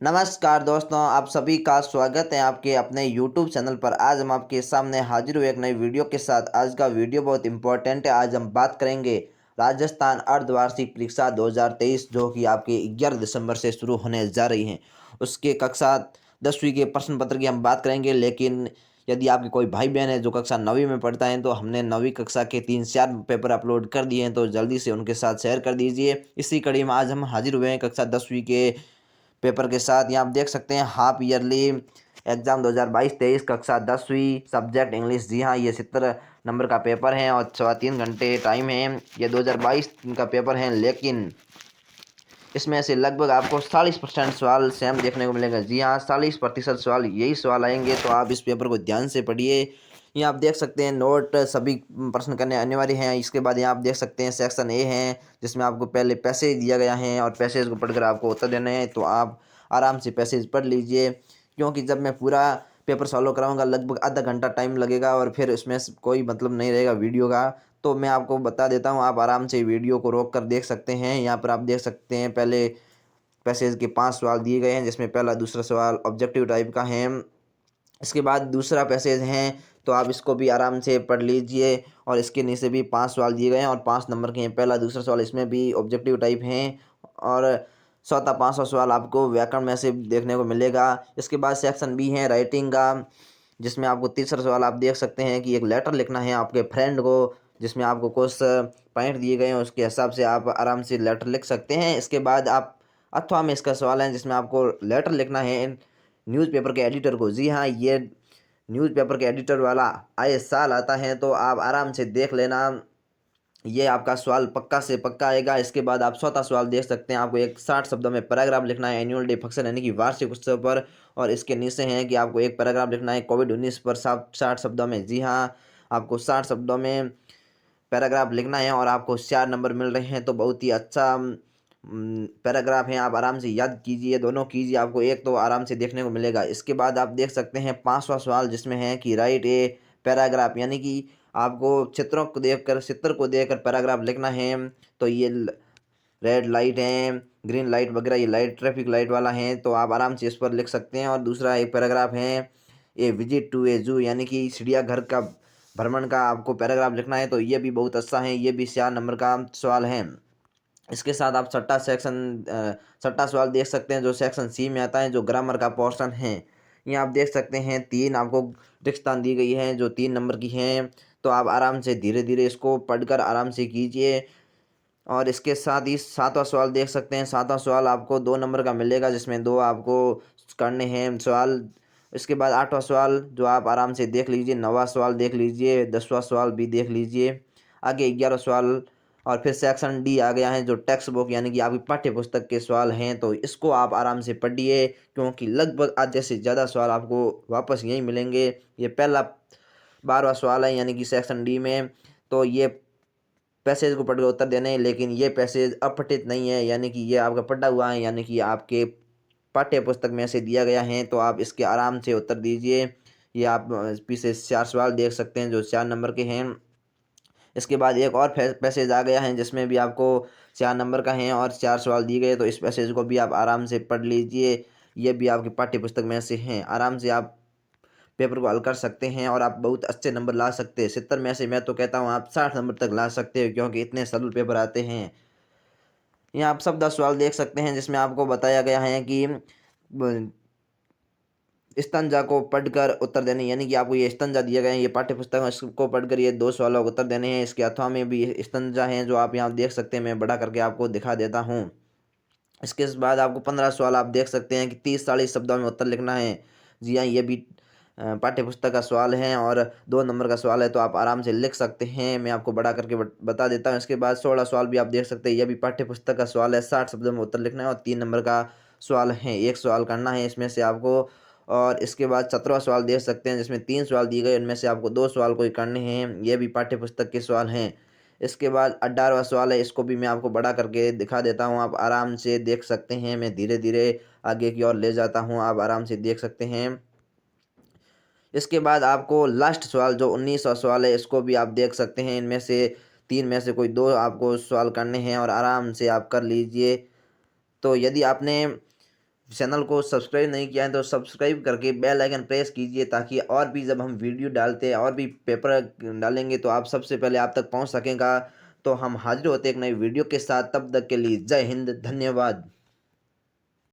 नमस्कार दोस्तों, आप सभी का स्वागत है आपके अपने YouTube चैनल पर। आज हम आपके सामने हाजिर हुए एक नई वीडियो के साथ। आज का वीडियो बहुत इंपॉर्टेंट है। आज हम बात करेंगे राजस्थान अर्धवार्षिक परीक्षा 2023 जो कि आपके 11 दिसंबर से शुरू होने जा रही हैं। उसके कक्षा 10वीं के प्रश्न पत्र की हम बात करेंगे। लेकिन यदि आपके कोई भाई बहन है जो कक्षा 9वीं में पढ़ता है तो हमने 9वीं कक्षा के 3-4 पेपर अपलोड कर दिए हैं, तो जल्दी से उनके साथ शेयर कर दीजिए। इसी कड़ी में आज हम हाजिर हुए हैं कक्षा 10वीं के पेपर के साथ। यहाँ आप देख सकते हैं हाफ ईयरली एग्जाम 2022-23 कक्षा 10वीं सब्जेक्ट इंग्लिश। जी हाँ, ये 70 नंबर का पेपर है और 3.25 घंटे टाइम है। ये 2022 का पेपर है, लेकिन इसमें से लगभग आपको 40% सवाल सेम देखने को मिलेगा। जी हाँ, 40% सवाल यही सवाल आएंगे, तो आप इस पेपर को ध्यान से पढ़िए। यहाँ आप देख सकते हैं नोट सभी प्रश्न करने अनिवार्य हैं। इसके बाद यहाँ आप देख सकते हैं सेक्शन ए है, जिसमें आपको पहले पैसेज दिया गया है और पैसेज को पढ़कर आपको उत्तर देने हैं। तो आप आराम से पैसेज पढ़ लीजिए, क्योंकि जब मैं पूरा पेपर सॉल्व कराऊंगा लगभग आधा घंटा टाइम लगेगा और फिर उसमें कोई मतलब नहीं रहेगा वीडियो का। तो मैं आपको बता देता हूँ, आप आराम से वीडियो को रोक कर देख सकते हैं। यहाँ पर आप देख सकते हैं पहले पैसेज के 5 सवाल दिए गए हैं, जिसमें पहला दूसरा सवाल ऑब्जेक्टिव टाइप का है। इसके बाद दूसरा पैसेज है, तो आप इसको भी आराम से पढ़ लीजिए। और इसके नीचे भी 5 सवाल दिए गए हैं और 5 नंबर के हैं। पहला दूसरा सवाल इसमें भी ऑब्जेक्टिव टाइप हैं। और चौथा 5वां सवाल आपको व्याकरण में से देखने को मिलेगा। इसके बाद सेक्शन बी है राइटिंग का, जिसमें आपको तीसरा सवाल आप देख सकते हैं कि एक लेटर लिखना है आपके फ्रेंड को, जिसमें आपको कुछ पॉइंट दिए गए हैं, उसके हिसाब से आप आराम से लेटर लिख सकते हैं। इसके बाद आप अथवा में इसका सवाल है, जिसमें आपको लेटर लिखना है न्यूज़पेपर के एडिटर को। जी हाँ, ये न्यूज़पेपर के एडिटर वाला आए साल आता है, तो आप आराम से देख लेना। ये आपका सवाल पक्का से पक्का आएगा। इसके बाद आप चौथा सवाल देख सकते हैं, आपको एक 60 शब्दों में पैराग्राफ लिखना है एनुअल डे फंक्शन यानी कि वार्षिक उत्सव पर। और इसके नीचे हैं कि आपको एक पैराग्राफ लिखना है कोविड-19 पर 60 शब्दों में। जी हाँ, आपको 60 शब्दों में पैराग्राफ लिखना है और आपको 4 नंबर मिल रहे हैं, तो बहुत ही अच्छा पैराग्राफ है। आप आराम से याद कीजिए, दोनों कीजिए, आपको एक तो आराम से देखने को मिलेगा। इसके बाद आप देख सकते हैं 5वां सवाल, जिसमें है कि राइट ए पैराग्राफ, यानी कि आपको चित्र को देखकर पैराग्राफ लिखना है। तो ये रेड लाइट है, ग्रीन लाइट वगैरह, ये लाइट ट्रैफिक लाइट वाला है, तो आप आराम से इस पर लिख सकते हैं। और दूसरा एक पैराग्राफ है ए विजिट टू ए जू, यानी कि चिड़ियाघर का भ्रमण का आपको पैराग्राफ लिखना है। तो ये भी बहुत अच्छा है, ये भी 4 नंबर का सवाल है। इसके साथ आप छठा सवाल देख सकते हैं, जो सेक्शन सी में आता है, जो ग्रामर का पोर्शन है। यहाँ आप देख सकते हैं 3 आपको रिक्तस्थान दी गई है, जो 3 नंबर की हैं। तो आप आराम से धीरे धीरे इसको पढ़कर आराम से कीजिए। और इसके साथ ही 7वां सवाल देख सकते हैं। 7वां सवाल आपको 2 नंबर का मिलेगा, जिसमें 2 आपको करने हैं सवाल। इसके बाद 8वां सवाल जो आप आराम से देख लीजिए, 9वां सवाल देख लीजिए, 10वां सवाल भी देख लीजिए। आगे 11वां सवाल और फिर सेक्शन डी आ गया है, जो टेक्स्ट बुक यानी कि आपकी पाठ्य पुस्तक के सवाल हैं। तो इसको आप आराम से पढ़िए, क्योंकि लगभग आधे से ज़्यादा सवाल आपको वापस यहीं मिलेंगे। ये पहला 12वां सवाल है, यानी कि सेक्शन डी में। तो ये पैसेज को पढ़कर उत्तर देने हैं, लेकिन ये पैसेज अपठित नहीं है, यानी कि ये आपका पढ़ा हुआ है, यानी कि आपके पाठ्य पुस्तक में से दिया गया है। तो आप इसके आराम से उत्तर दीजिए। ये आप पीछे 4 सवाल देख सकते हैं, जो 4 नंबर के हैं। इसके बाद एक और पैसेज आ गया है, जिसमें भी आपको 4 नंबर का है और 4 सवाल दिए गए, तो इस पैसेज को भी आप आराम से पढ़ लीजिए। ये भी आपकी पाठ्य पुस्तक में से हैं। आराम से आप पेपर को हल कर सकते हैं और आप बहुत अच्छे नंबर ला सकते हैं। 70 में से मैं तो कहता हूँ आप 60 नंबर तक ला सकते हो, क्योंकि इतने सरल पेपर आते हैं। यहाँ आप सब 10 सवाल देख सकते हैं, जिसमें आपको बताया गया है कि स्तंजा को पढ़कर उत्तर देने, यानी कि आपको ये स्तंजा दिए गए हैं, ये पाठ्य पुस्तक में, इसको पढ़कर ये 2 सवालों के उत्तर देने हैं। इसके अथवा में भी स्तंजा हैं, जो आप यहाँ देख सकते हैं। मैं बड़ा करके आपको दिखा देता हूँ। इसके बाद आपको 15 सवाल आप देख सकते हैं कि 30-40 शब्दों में उत्तर लिखना है। जी हाँ, ये भी पाठ्य पुस्तक का सवाल है और 2 नंबर का सवाल है, तो आप आराम से लिख सकते हैं। मैं आपको बड़ा करके बता देता हूँ। इसके बाद 16 सवाल भी आप देख सकते हैं, यह भी पाठ्य पुस्तक का सवाल है। 60 शब्दों में उत्तर लिखना है और 3 नंबर का सवाल है। एक सवाल करना है इसमें से आपको। और इसके बाद 17वां सवाल देख सकते हैं, जिसमें 3 सवाल दिए गए, उनमें से आपको 2 सवाल कोई करने हैं। ये भी पाठ्य पुस्तक के सवाल हैं। इसके बाद 18वां सवाल है, इसको भी मैं आपको बड़ा करके दिखा देता हूँ, आप आराम से देख सकते हैं। मैं धीरे धीरे आगे की ओर ले जाता हूँ, आप आराम से देख सकते हैं। इसके बाद आपको लास्ट सवाल जो 19वां सवाल है, इसको भी आप देख सकते हैं। इनमें से 3 में से कोई 2 आपको सवाल करने हैं और आराम से आप कर लीजिए। तो यदि आपने चैनल को सब्सक्राइब नहीं किया है तो सब्सक्राइब करके बेल आइकन प्रेस कीजिए, ताकि और भी जब हम वीडियो डालते हैं और भी पेपर डालेंगे तो आप सबसे पहले आप तक पहुंच सकेगा। तो हम हाजिर होते हैं एक नई वीडियो के साथ, तब तक के लिए जय हिंद, धन्यवाद।